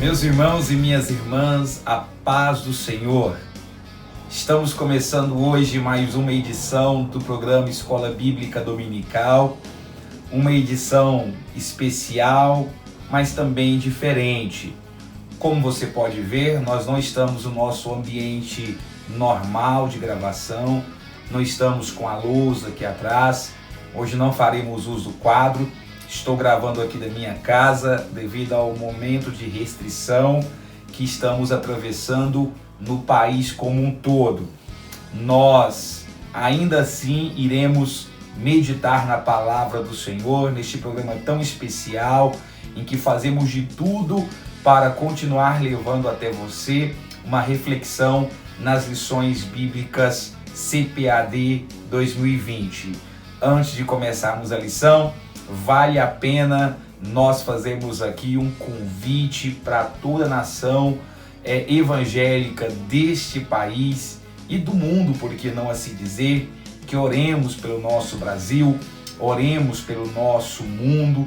Meus irmãos e minhas irmãs, a paz do Senhor. Estamos começando hoje mais uma edição do programa Escola Bíblica Dominical, uma edição especial, mas também diferente. Como você pode ver, nós não estamos no nosso ambiente normal de gravação, não estamos com a lousa aqui atrás. Hoje não faremos uso do quadro. Estou gravando aqui da minha casa devido ao momento de restrição que estamos atravessando no país como um todo. Nós ainda assim iremos meditar na palavra do Senhor neste programa tão especial em que fazemos de tudo para continuar levando até você uma reflexão nas lições bíblicas CPAD 2020. Antes de começarmos a lição, vale a pena nós fazermos aqui um convite para toda a nação evangélica deste país e do mundo, por que não assim dizer, que oremos pelo nosso Brasil, oremos pelo nosso mundo,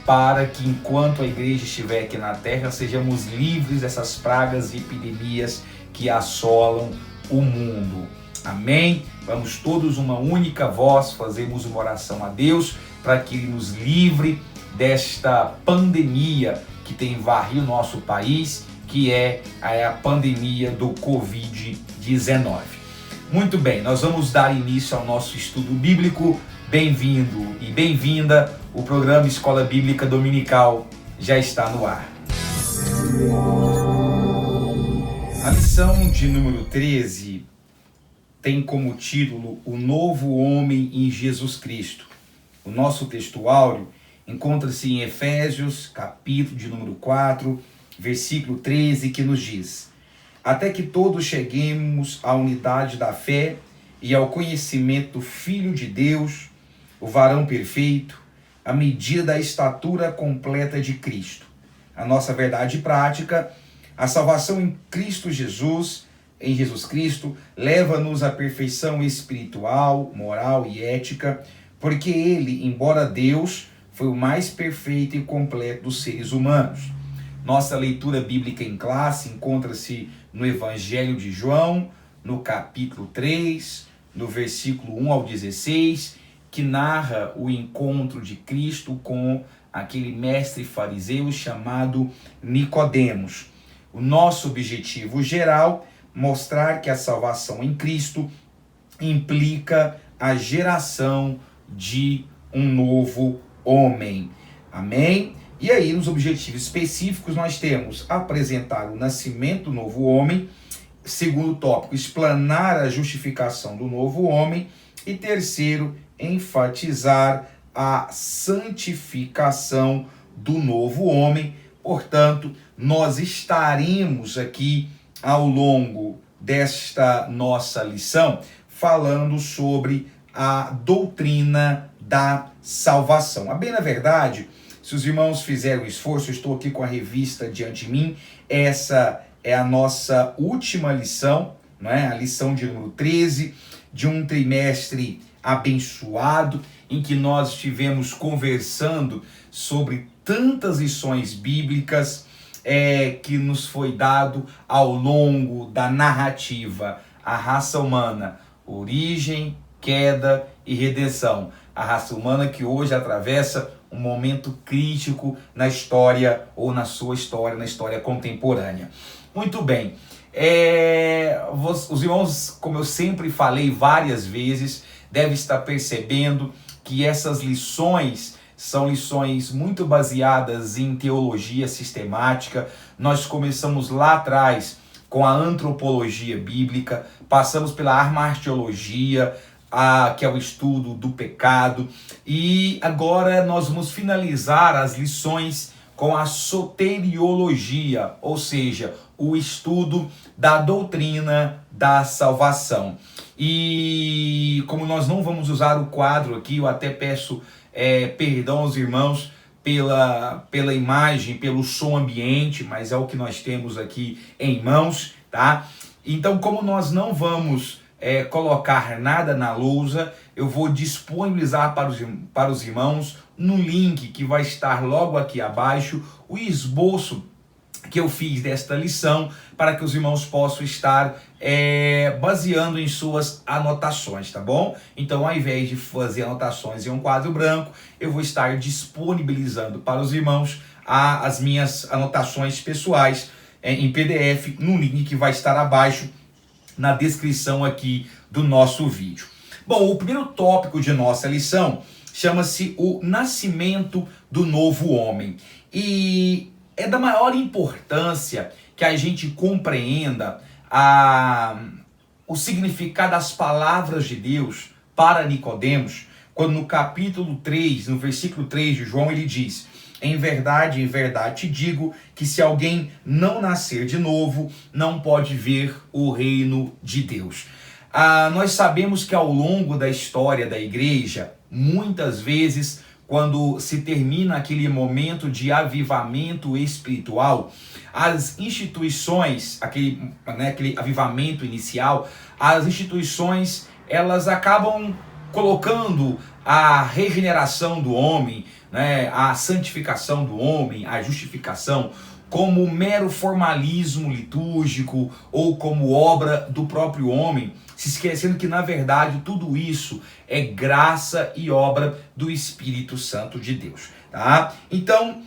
para que enquanto a igreja estiver aqui na terra, sejamos livres dessas pragas e epidemias que assolam o mundo. Amém? Vamos todos uma única voz, fazermos uma oração a Deus para que Ele nos livre desta pandemia que tem varrido o nosso país, que é a pandemia do Covid-19. Muito bem, nós vamos dar início ao nosso estudo bíblico. Bem-vindo e bem-vinda, o programa Escola Bíblica Dominical já está no ar. A lição de número 13 tem como título O Novo Homem em Jesus Cristo. O nosso texto áureo encontra-se em Efésios, capítulo de número 4, versículo 13, que nos diz: até que todos cheguemos à unidade da fé e ao conhecimento do Filho de Deus, o varão perfeito, à medida da estatura completa de Cristo. A nossa verdade prática, a salvação em Cristo Jesus, em Jesus Cristo, leva-nos à perfeição espiritual, moral e ética, porque ele, embora Deus, foi o mais perfeito e completo dos seres humanos. Nossa leitura bíblica em classe encontra-se no Evangelho de João, no capítulo 3, no versículo 1 ao 16, que narra o encontro de Cristo com aquele mestre fariseu chamado Nicodemos. O nosso objetivo geral, mostrar que a salvação em Cristo implica a geração de um novo homem. Amém? E aí, nos objetivos específicos, nós temos apresentar o nascimento do novo homem, segundo tópico, explanar a justificação do novo homem, e terceiro, enfatizar a santificação do novo homem. Portanto, nós estaremos aqui ao longo desta nossa lição falando sobre a doutrina da salvação. A bem na verdade, se os irmãos fizeram esforço, eu estou aqui com a revista diante de mim, essa é a nossa última lição, não é? A lição de número 13, de um trimestre abençoado, em que nós estivemos conversando sobre tantas lições bíblicas que nos foi dado ao longo da narrativa, a raça humana, origem, queda e redenção. A raça humana que hoje atravessa um momento crítico na história, ou na sua história, na história contemporânea. Muito bem. Os irmãos, como eu sempre falei várias vezes, devem estar percebendo que essas lições são lições muito baseadas em teologia sistemática. Nós começamos lá atrás com a antropologia bíblica, passamos pela armartiologia, que é o estudo do pecado, e agora nós vamos finalizar as lições com a soteriologia, ou seja, o estudo da doutrina da salvação. E como nós não vamos usar o quadro aqui, eu até peço perdão aos irmãos pela imagem, pelo som ambiente, mas é o que nós temos aqui em mãos, tá? Então, como nós não vamos colocar nada na lousa, eu vou disponibilizar para os irmãos no link que vai estar logo aqui abaixo o esboço que eu fiz desta lição, para que os irmãos possam estar baseando em suas anotações, tá bom? Então, ao invés de fazer anotações em um quadro branco, eu vou estar disponibilizando para os irmãos as minhas anotações pessoais em PDF, no link que vai estar abaixo na descrição aqui do nosso vídeo. Bom, o primeiro tópico de nossa lição chama-se o nascimento do novo homem. E é da maior importância que a gente compreenda o significado das palavras de Deus para Nicodemos, quando no capítulo 3, no versículo 3 de João, ele diz: em verdade te digo que se alguém não nascer de novo, não pode ver o reino de Deus. Nós sabemos que ao longo da história da igreja, muitas vezes, quando se termina aquele momento de avivamento espiritual, as instituições, aquele avivamento inicial, as instituições, elas acabam colocando a regeneração do homem, a santificação do homem, a justificação, como mero formalismo litúrgico ou como obra do próprio homem, se esquecendo que, na verdade, tudo isso é graça e obra do Espírito Santo de Deus. Tá? Então,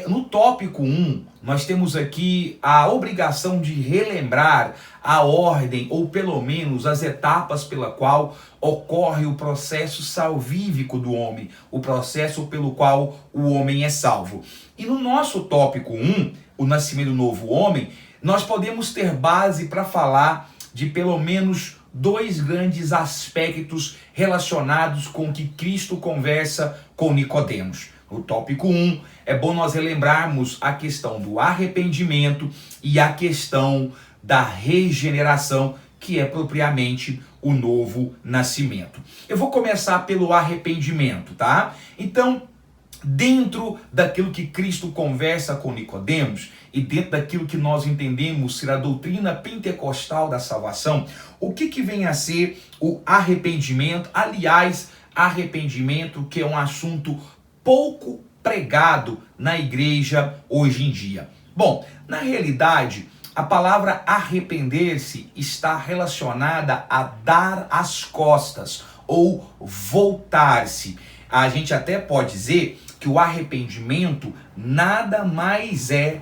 no tópico 1, nós temos aqui a obrigação de relembrar a ordem, ou pelo menos as etapas pela qual ocorre o processo salvífico do homem, o processo pelo qual o homem é salvo. E no nosso tópico 1, o nascimento do novo homem, nós podemos ter base para falar de pelo menos 2 grandes aspectos relacionados com o que Cristo conversa com Nicodemos. No tópico 1, é bom nós relembrarmos a questão do arrependimento e a questão da regeneração, que é propriamente o novo nascimento. Eu vou começar pelo arrependimento, tá? Então, dentro daquilo que Cristo conversa com Nicodemos e dentro daquilo que nós entendemos ser a doutrina pentecostal da salvação, o que vem a ser o arrependimento? Aliás, arrependimento que é um assunto pouco pregado na igreja hoje em dia. Bom, na realidade, a palavra arrepender-se está relacionada a dar as costas ou voltar-se. A gente até pode dizer que o arrependimento nada mais é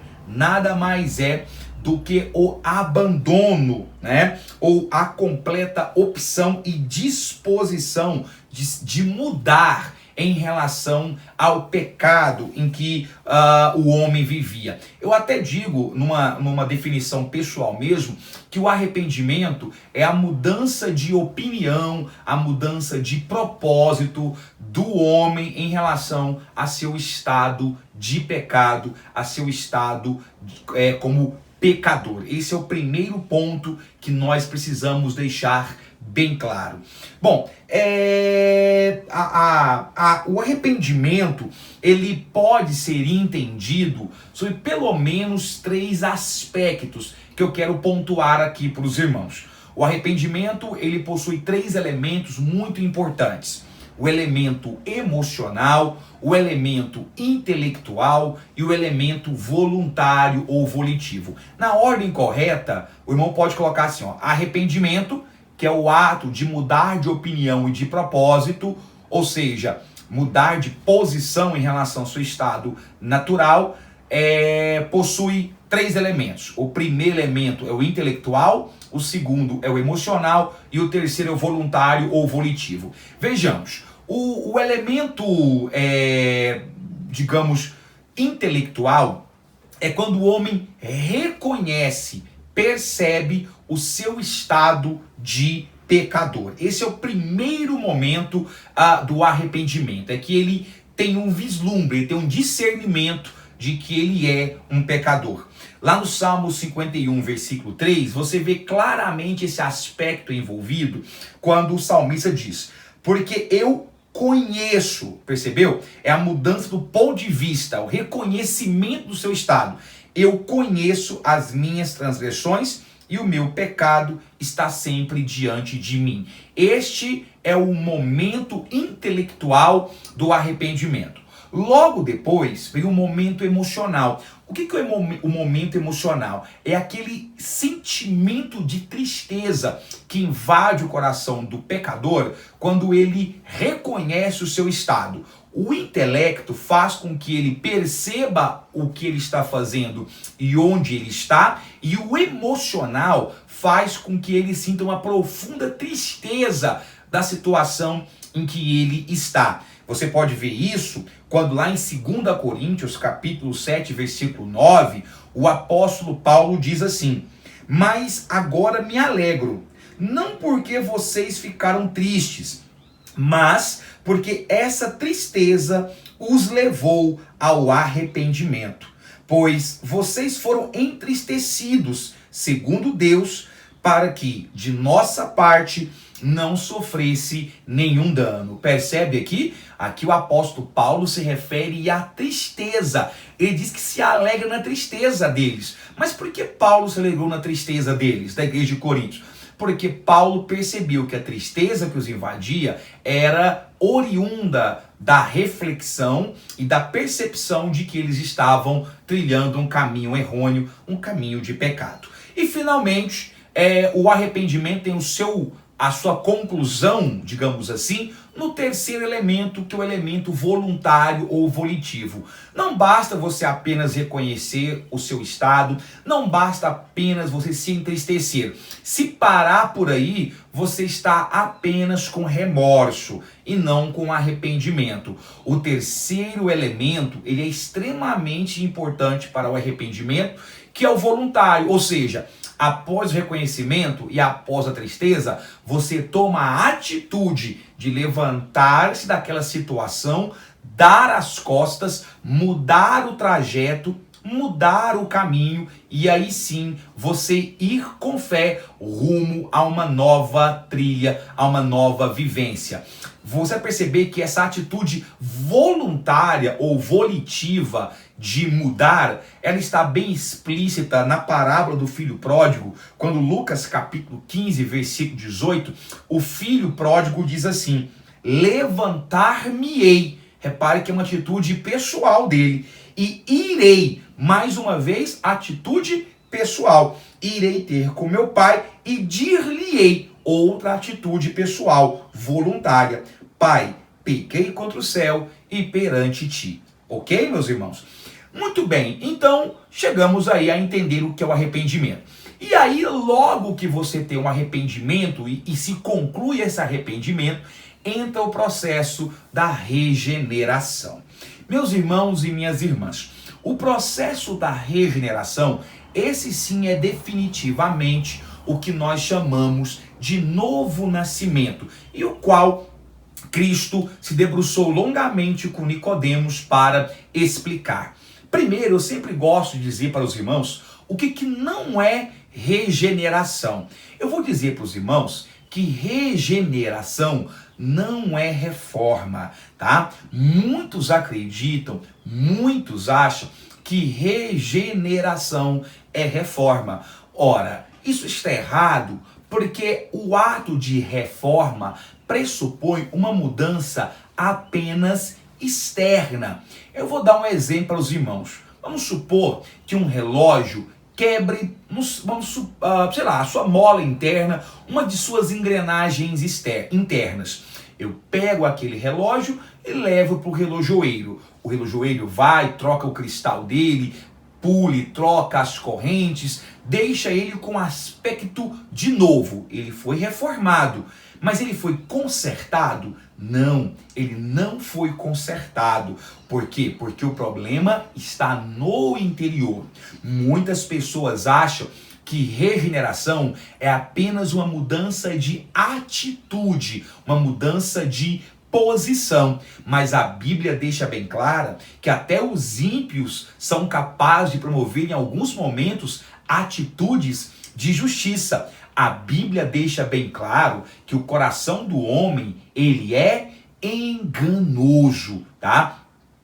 do que o abandono, ou a completa opção e disposição de mudar em relação ao pecado em que o homem vivia. Eu até digo, numa definição pessoal mesmo, que o arrependimento é a mudança de opinião, a mudança de propósito do homem em relação a seu estado de pecado, a seu estado como pecador. Esse é o primeiro ponto que nós precisamos deixar bem claro. Bom, o arrependimento, ele pode ser entendido sobre pelo menos 3 aspectos que eu quero pontuar aqui para os irmãos. O arrependimento, ele possui 3 elementos muito importantes: o elemento emocional, o elemento intelectual e o elemento voluntário ou volitivo. Na ordem correta, o irmão pode colocar assim, arrependimento, que é o ato de mudar de opinião e de propósito, ou seja, mudar de posição em relação ao seu estado natural, possui 3 elementos. O primeiro elemento é o intelectual, o segundo é o emocional e o terceiro é o voluntário ou volitivo. Vejamos, o elemento, digamos, intelectual é quando o homem reconhece, percebe o seu estado de pecador. Esse é o primeiro momento do arrependimento, é que ele tem um vislumbre, ele tem um discernimento de que ele é um pecador. Lá no Salmo 51, versículo 3, você vê claramente esse aspecto envolvido quando o salmista diz: porque eu conheço, percebeu? É a mudança do ponto de vista, o reconhecimento do seu estado. Eu conheço as minhas transgressões e o meu pecado está sempre diante de mim. Este é o momento intelectual do arrependimento. Logo depois vem o momento emocional. O que é o momento emocional? É aquele sentimento de tristeza que invade o coração do pecador quando ele reconhece o seu estado. O intelecto faz com que ele perceba o que ele está fazendo e onde ele está, e o emocional faz com que ele sinta uma profunda tristeza da situação em que ele está. Você pode ver isso quando lá em 2 Coríntios, capítulo 7, versículo 9, o apóstolo Paulo diz assim: mas agora me alegro, não porque vocês ficaram tristes, mas porque essa tristeza os levou ao arrependimento. Pois vocês foram entristecidos, segundo Deus, para que de nossa parte não sofresse nenhum dano. Percebe aqui? Aqui o apóstolo Paulo se refere à tristeza. Ele diz que se alegra na tristeza deles. Mas por que Paulo se alegrou na tristeza deles, da igreja de Coríntios? Porque Paulo percebeu que a tristeza que os invadia era oriunda da reflexão e da percepção de que eles estavam trilhando um caminho errôneo, um caminho de pecado. E finalmente, o arrependimento tem a sua conclusão, digamos assim, no terceiro elemento, que é o elemento voluntário ou volitivo. Não basta você apenas reconhecer o seu estado, não basta apenas você se entristecer. Se parar por aí, você está apenas com remorso e não com arrependimento. O terceiro elemento, ele é extremamente importante para o arrependimento, que é o voluntário, ou seja, após o reconhecimento e após a tristeza, você toma a atitude de levantar-se daquela situação, dar as costas, mudar o trajeto, mudar o caminho e aí sim você ir com fé rumo a uma nova trilha, a uma nova vivência. Você vai perceber que essa atitude voluntária ou volitiva de mudar, ela está bem explícita na parábola do filho pródigo, quando Lucas capítulo 15, versículo 18, o filho pródigo diz assim: levantar-me-ei. Repare que é uma atitude pessoal dele. E irei, mais uma vez, atitude pessoal. Irei ter com meu pai e dir-lhe-ei, outra atitude pessoal, voluntária. Pai, pequei contra o céu e perante ti. Ok, meus irmãos? Muito bem, então chegamos aí a entender o que é o arrependimento. E aí, logo que você tem um arrependimento e se conclui esse arrependimento, entra o processo da regeneração. Meus irmãos e minhas irmãs, o processo da regeneração, esse sim é definitivamente o que nós chamamos de novo nascimento, e o qual Cristo se debruçou longamente com Nicodemos para explicar. Primeiro, eu sempre gosto de dizer para os irmãos o que não é regeneração. Eu vou dizer para os irmãos que regeneração não é reforma, tá? Muitos acreditam, muitos acham que regeneração é reforma. Ora, isso está errado porque o ato de reforma pressupõe uma mudança apenas externa. Eu vou dar um exemplo para os irmãos. Vamos supor que um relógio quebre, sei lá, a sua mola interna, uma de suas engrenagens internas. Eu pego aquele relógio e levo para o relojoeiro. O relojoeiro vai, troca o cristal dele, pule, troca as correntes, deixa ele com aspecto de novo. Ele foi reformado, mas ele foi consertado? Não, ele não foi consertado. Por quê? Porque o problema está no interior. Muitas pessoas acham que regeneração é apenas uma mudança de atitude, uma mudança de posição. Mas a Bíblia deixa bem clara que até os ímpios são capazes de promover em alguns momentos atitudes de justiça. A Bíblia deixa bem claro que o coração do homem, ele é enganoso, tá?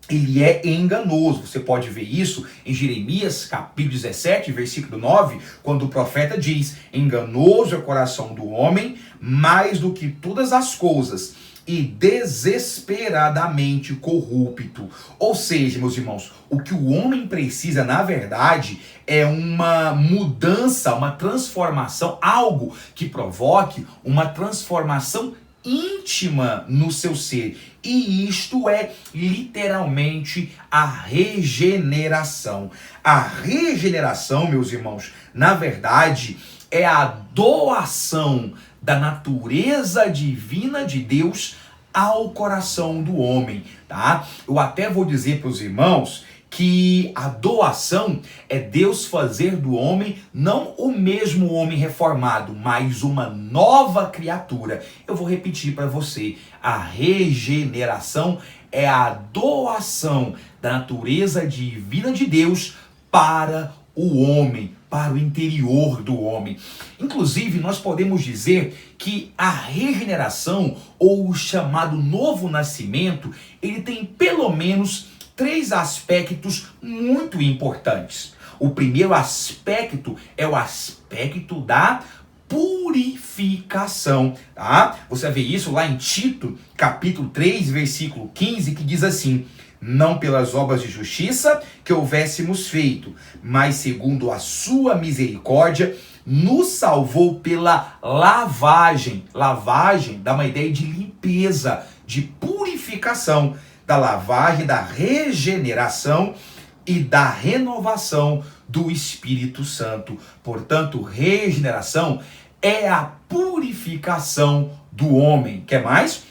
ele é enganoso. Você pode ver isso em Jeremias capítulo 17, versículo 9, quando o profeta diz: enganoso é o coração do homem, mais do que todas as coisas, e desesperadamente corrupto. Ou seja, meus irmãos, o que o homem precisa, na verdade, é uma mudança, uma transformação, algo que provoque uma transformação íntima no seu ser. E isto é literalmente a regeneração. A regeneração, meus irmãos, na verdade, é a doação da natureza divina de Deus ao coração do homem, tá? Eu até vou dizer para os irmãos que a doação é Deus fazer do homem não o mesmo homem reformado, mas uma nova criatura. Eu vou repetir para você: a regeneração é a doação da natureza divina de Deus para o homem, para o interior do homem. Inclusive, nós podemos dizer que a regeneração, ou o chamado novo nascimento, ele tem pelo menos 3 aspectos muito importantes. O primeiro aspecto é o aspecto da purificação, tá? Você vê isso lá em Tito, capítulo 3, versículo 15, que diz assim: não pelas obras de justiça que houvéssemos feito, mas segundo a sua misericórdia, nos salvou pela lavagem. Lavagem dá uma ideia de limpeza, de purificação, da lavagem, da regeneração e da renovação do Espírito Santo. Portanto, regeneração é a purificação do homem. Quer mais?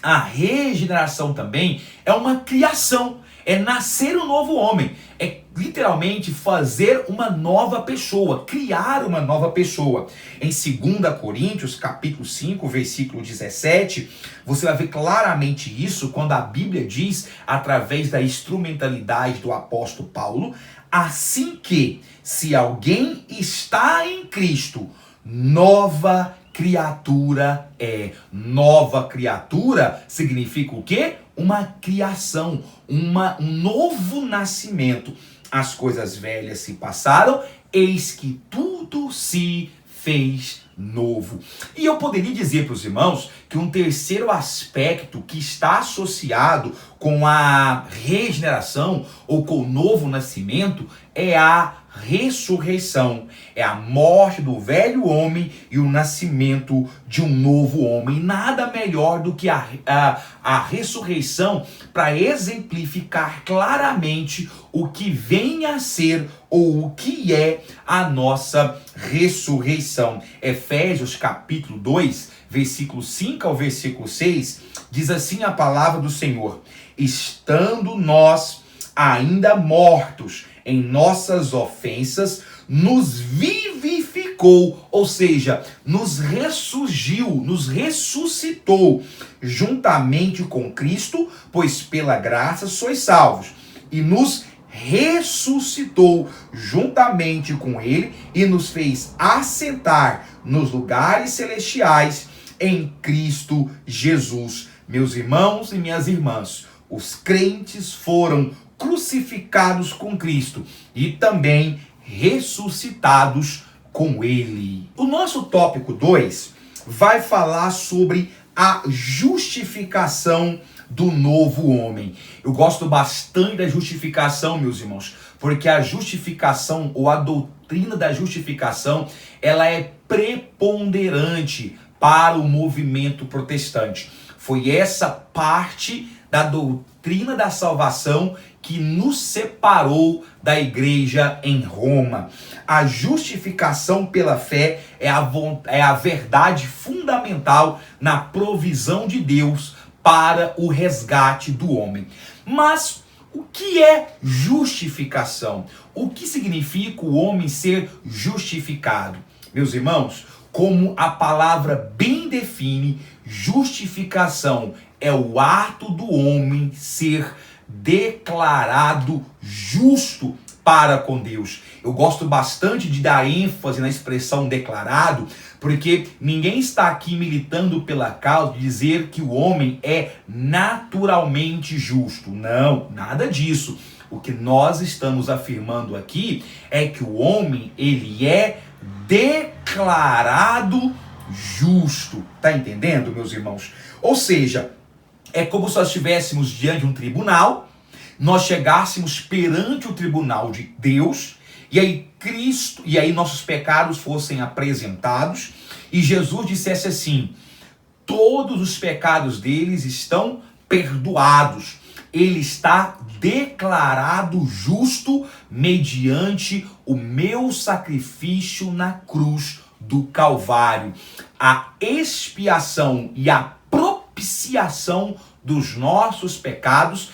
A regeneração também é uma criação, é nascer um novo homem, é literalmente fazer uma nova pessoa, criar uma nova pessoa. Em 2 Coríntios, capítulo 5, versículo 17, você vai ver claramente isso quando a Bíblia diz, através da instrumentalidade do apóstolo Paulo: assim que, se alguém está em Cristo, nova criatura é. Nova criatura significa o quê? Uma criação, um novo nascimento. As coisas velhas se passaram, eis que tudo se fez novo. E eu poderia dizer para os irmãos que um terceiro aspecto que está associado com a regeneração ou com o novo nascimento é a ressurreição. É a morte do velho homem e o nascimento de um novo homem. Nada melhor do que a ressurreição para exemplificar claramente o que vem a ser ou o que é a nossa ressurreição. Efésios capítulo 2, versículo 5 ao versículo 6, diz assim a palavra do Senhor: estando nós ainda mortos em nossas ofensas, nos vivificou, ou seja, nos ressurgiu, nos ressuscitou juntamente com Cristo, pois pela graça sois salvos, e nos ressuscitou juntamente com Ele e nos fez assentar nos lugares celestiais em Cristo Jesus. Meus irmãos e minhas irmãs, os crentes foram crucificados com Cristo e também ressuscitados com Ele. O nosso tópico 2 vai falar sobre a justificação do novo homem. Eu gosto bastante da justificação, meus irmãos, porque a justificação ou a doutrina da justificação, ela é preponderante para o movimento protestante. Foi essa parte da doutrina da salvação que nos separou da igreja em Roma. A justificação pela fé é a verdade fundamental na provisão de Deus para o resgate do homem. Mas o que é justificação? O que significa o homem ser justificado? Meus irmãos, como a palavra bem define, justificação é o ato do homem ser declarado justo para com Deus. Eu gosto bastante de dar ênfase na expressão declarado, porque ninguém está aqui militando pela causa de dizer que o homem é naturalmente justo. Não, nada disso. O que nós estamos afirmando aqui é que o homem, ele é declarado justo. Tá entendendo, meus irmãos? Ou seja, é como se nós estivéssemos diante de um tribunal, nós chegássemos perante o tribunal de Deus, e aí nossos pecados fossem apresentados, e Jesus dissesse assim: todos os pecados deles estão perdoados. Ele está declarado justo mediante o meu sacrifício na cruz do Calvário. A expiação e a propiciação dos nossos pecados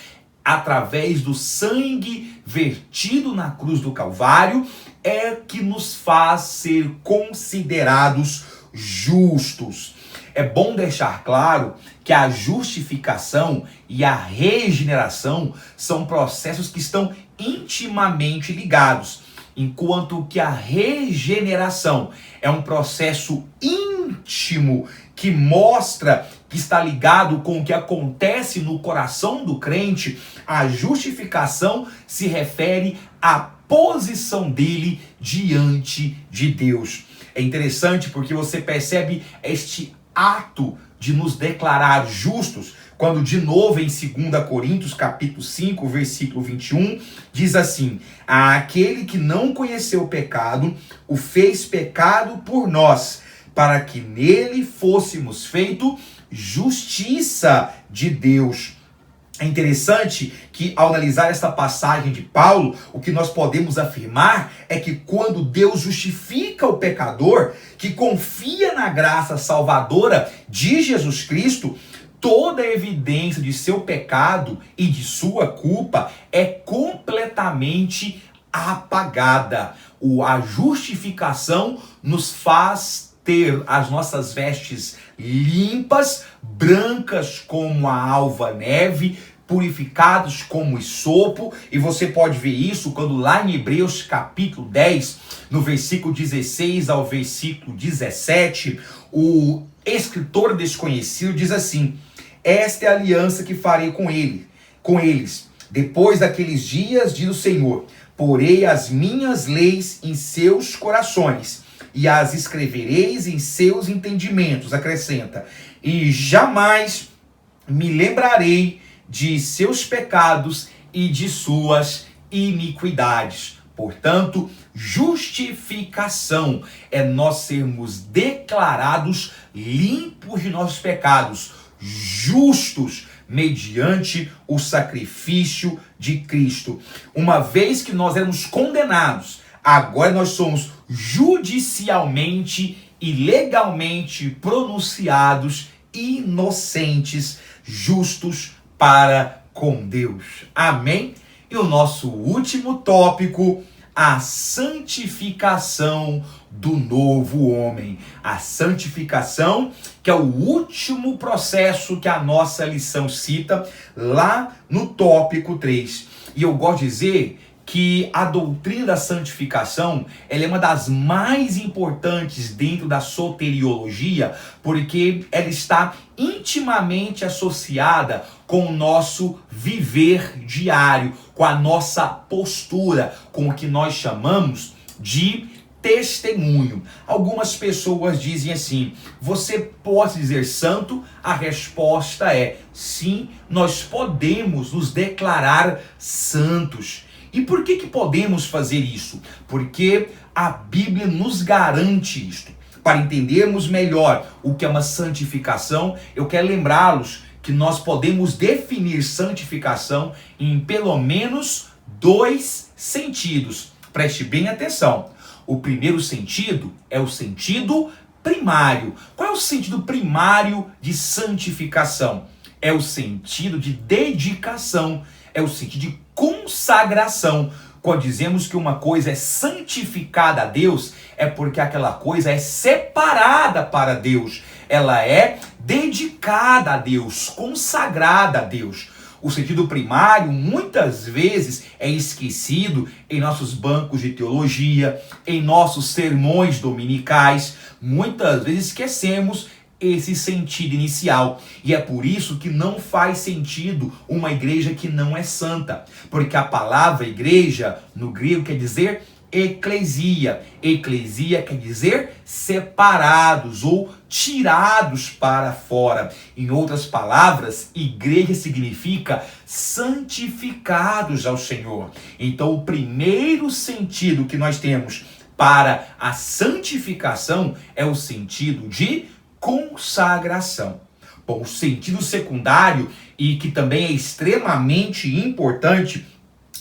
através do sangue vertido na cruz do Calvário é que nos faz ser considerados justos. É bom deixar claro que a justificação e a regeneração são processos que estão intimamente ligados, enquanto que a regeneração é um processo íntimo que mostra que está ligado com o que acontece no coração do crente. A justificação se refere à posição dele diante de Deus. É interessante porque você percebe este ato de nos declarar justos, quando de novo em 2 Coríntios capítulo 5, versículo 21, diz assim: aquele que não conheceu o pecado, o fez pecado por nós, para que nele fôssemos feito justiça de Deus. É interessante que ao analisar esta passagem de Paulo, o que nós podemos afirmar é que quando Deus justifica o pecador, que confia na graça salvadora de Jesus Cristo, toda a evidência de seu pecado e de sua culpa é completamente apagada. A justificação nos faz ter as nossas vestes limpas, brancas como a alva neve, purificados como isopo, e você pode ver isso quando lá em Hebreus capítulo 10, no versículo 16 ao versículo 17, o escritor desconhecido diz assim: esta é a aliança que farei com eles, depois daqueles dias, diz o Senhor, porei as minhas leis em seus corações, e as escrevereis em seus entendimentos, acrescenta, e jamais me lembrarei de seus pecados e de suas iniquidades. Portanto, justificação é nós sermos declarados limpos de nossos pecados, justos mediante o sacrifício de Cristo. Uma vez que nós éramos condenados, agora nós somos judicialmente e legalmente pronunciados inocentes, justos para com Deus. Amém? E o nosso último tópico, a santificação do novo homem. A santificação, que é o último processo que a nossa lição cita lá no tópico 3. E eu gosto de dizer que a doutrina da santificação, ela é uma das mais importantes dentro da soteriologia, porque ela está intimamente associada com o nosso viver diário, com a nossa postura, com o que nós chamamos de testemunho. Algumas pessoas dizem assim: você pode dizer santo? A resposta é sim, nós podemos nos declarar santos. E por que podemos fazer isso? Porque a Bíblia nos garante isto. Para entendermos melhor o que é uma santificação, eu quero lembrá-los que nós podemos definir santificação em pelo menos 2 sentidos. Preste bem atenção. O primeiro sentido é o sentido primário. Qual é o sentido primário de santificação? É o sentido de dedicação, é o sentido de consagração. Quando dizemos que uma coisa é santificada a Deus, é porque aquela coisa é separada para Deus. Ela é dedicada a Deus, consagrada a Deus. O sentido primário, muitas vezes, é esquecido em nossos bancos de teologia, em nossos sermões dominicais. Muitas vezes esquecemos esse sentido inicial. E é por isso que não faz sentido uma igreja que não é santa. Porque a palavra igreja, no grego, quer dizer eclesia. Eclesia quer dizer separados ou tirados para fora. Em outras palavras, igreja significa santificados ao Senhor. Então, o primeiro sentido que nós temos para a santificação é o sentido de consagração. Bom, o sentido secundário, e que também é extremamente importante,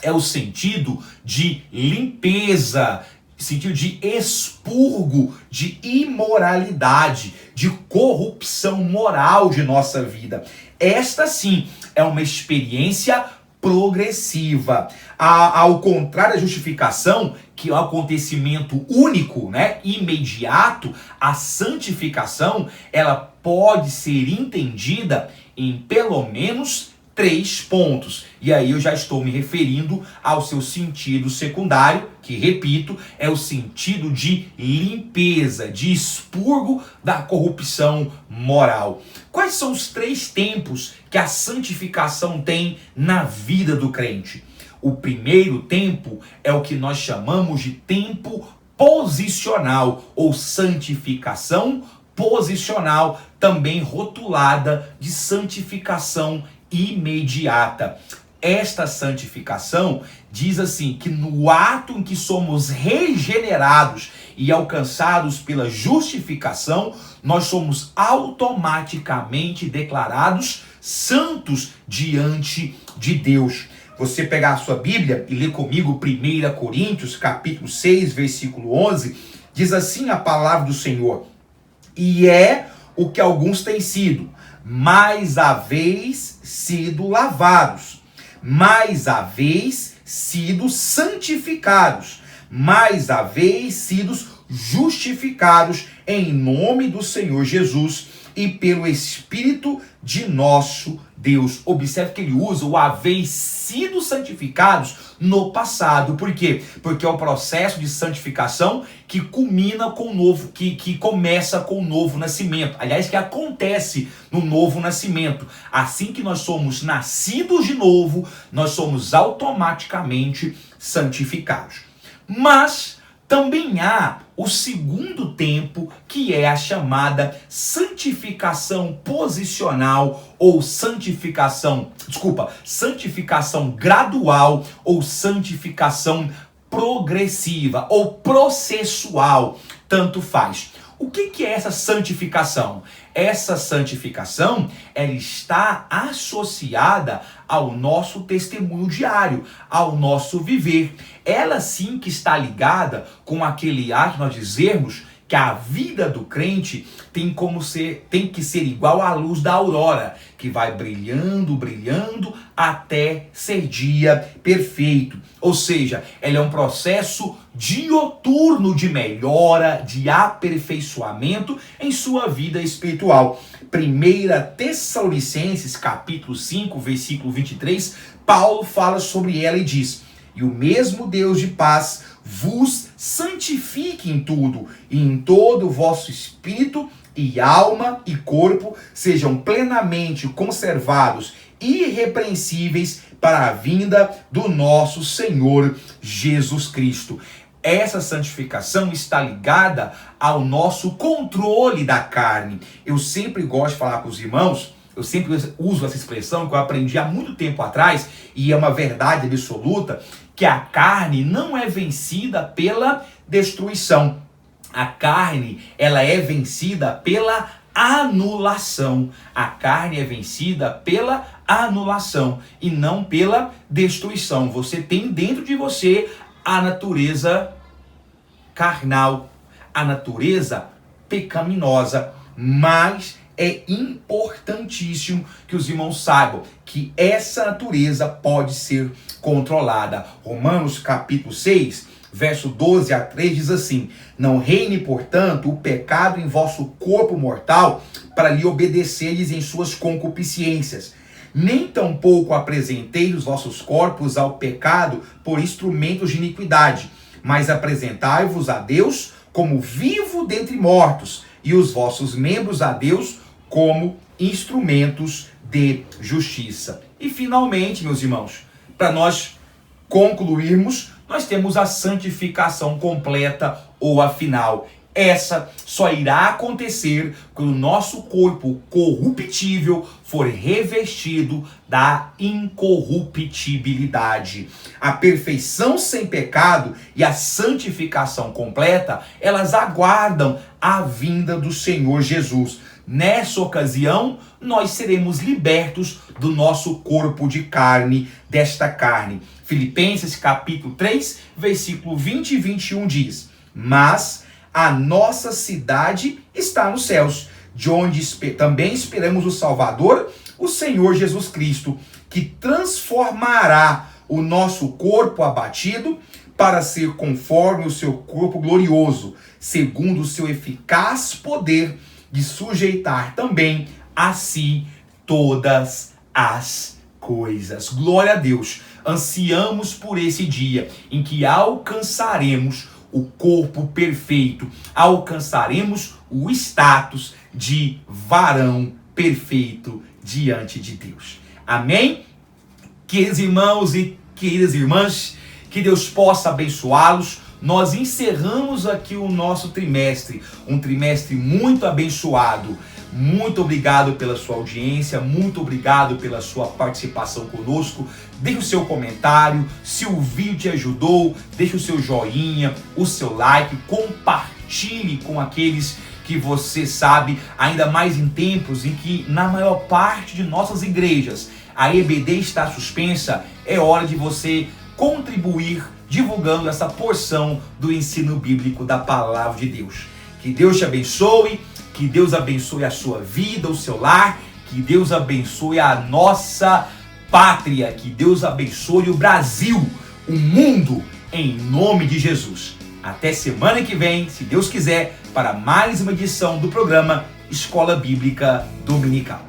é o sentido de limpeza, sentido de expurgo, de imoralidade, de corrupção moral de nossa vida. Esta sim é uma experiência progressiva. Ao contrário da justificação, que é um acontecimento único, imediato, a santificação, ela pode ser entendida em pelo menos 3 pontos. E aí eu já estou me referindo ao seu sentido secundário, que, repito, é o sentido de limpeza, de expurgo da corrupção moral. Quais são os 3 tempos que a santificação tem na vida do crente? O primeiro tempo é o que nós chamamos de tempo posicional, ou santificação posicional, também rotulada de santificação imediata. Esta santificação diz assim, que no ato em que somos regenerados e alcançados pela justificação, nós somos automaticamente declarados santos diante de Deus. Você pegar a sua Bíblia e ler comigo 1 Coríntios, capítulo 6, versículo 11, diz assim a palavra do Senhor: e é o que alguns têm sido, mais haveis sido lavados, mais haveis sido santificados, mais haveis sido justificados em nome do Senhor Jesus e pelo Espírito de nosso Deus. Observe que ele usa o haveis sido santificados no passado. Por quê? Porque é o processo de santificação que culmina com o novo, que começa com o novo nascimento. Aliás, que acontece no novo nascimento. Assim que nós somos nascidos de novo, nós somos automaticamente santificados. Mas também há o segundo tempo, que é a chamada santificação posicional ou santificação gradual ou santificação progressiva ou processual, tanto faz. O que é essa santificação? Essa santificação, ela está associada ao nosso testemunho diário, ao nosso viver. Ela sim que está ligada com aquele ato, nós dizermos que a vida do crente tem que ser igual à luz da aurora, que vai brilhando, brilhando, até ser dia perfeito. Ou seja, ela é um processo dioturno de melhora, de aperfeiçoamento em sua vida espiritual. 1 Tessalonicenses, capítulo 5, versículo 23, Paulo fala sobre ela e diz: e o mesmo Deus de paz vos santifique em tudo, e em todo o vosso espírito e alma e corpo sejam plenamente conservados, irrepreensíveis para a vinda do nosso Senhor Jesus Cristo. Essa santificação está ligada ao nosso controle da carne. Eu sempre gosto de falar com os irmãos, eu sempre uso essa expressão que eu aprendi há muito tempo atrás, e é uma verdade absoluta, que a carne não é vencida pela destruição. A carne, ela é vencida pela anulação. A carne é vencida pela anulação e não pela destruição. Você tem dentro de você a natureza carnal, a natureza pecaminosa, mas é importantíssimo que os irmãos saibam que essa natureza pode ser controlada. Romanos capítulo 6, verso 12 a 3 diz assim: não reine, portanto, o pecado em vosso corpo mortal, para lhe obedecerdes em suas concupiscências. nem tampouco apresentei os vossos corpos ao pecado por instrumentos de iniquidade, mas apresentai-vos a Deus como vivo dentre mortos, e os vossos membros a Deus como instrumentos de justiça. E finalmente, meus irmãos, para nós concluirmos, nós temos a santificação completa ou a final. Essa só irá acontecer quando o nosso corpo corruptível for revestido da incorruptibilidade. A perfeição sem pecado e a santificação completa, elas aguardam a vinda do Senhor Jesus. Nessa ocasião, nós seremos libertos do nosso corpo de carne, desta carne. Filipenses capítulo 3, versículo 20 e 21 diz: mas a nossa cidade está nos céus, de onde também esperamos o Salvador, o Senhor Jesus Cristo, que transformará o nosso corpo abatido para ser conforme o seu corpo glorioso, segundo o seu eficaz poder de sujeitar também a si todas as coisas. Glória a Deus! Ansiamos por esse dia em que alcançaremos o corpo perfeito, alcançaremos o status de varão perfeito diante de Deus. Amém? Queridos irmãos e queridas irmãs, que Deus possa abençoá-los. Nós encerramos aqui o nosso trimestre, um trimestre muito abençoado. Muito obrigado pela sua audiência, muito obrigado pela sua participação conosco. Deixe o seu comentário, se o vídeo te ajudou, deixe o seu joinha, o seu like, compartilhe com aqueles que você sabe, ainda mais em tempos em que na maior parte de nossas igrejas a EBD está suspensa. É hora de você contribuir divulgando essa porção do ensino bíblico da Palavra de Deus. Que Deus te abençoe. Que Deus abençoe a sua vida, o seu lar. Que Deus abençoe a nossa pátria. Que Deus abençoe o Brasil, o mundo, em nome de Jesus. Até semana que vem, se Deus quiser, para mais uma edição do programa Escola Bíblica Dominical.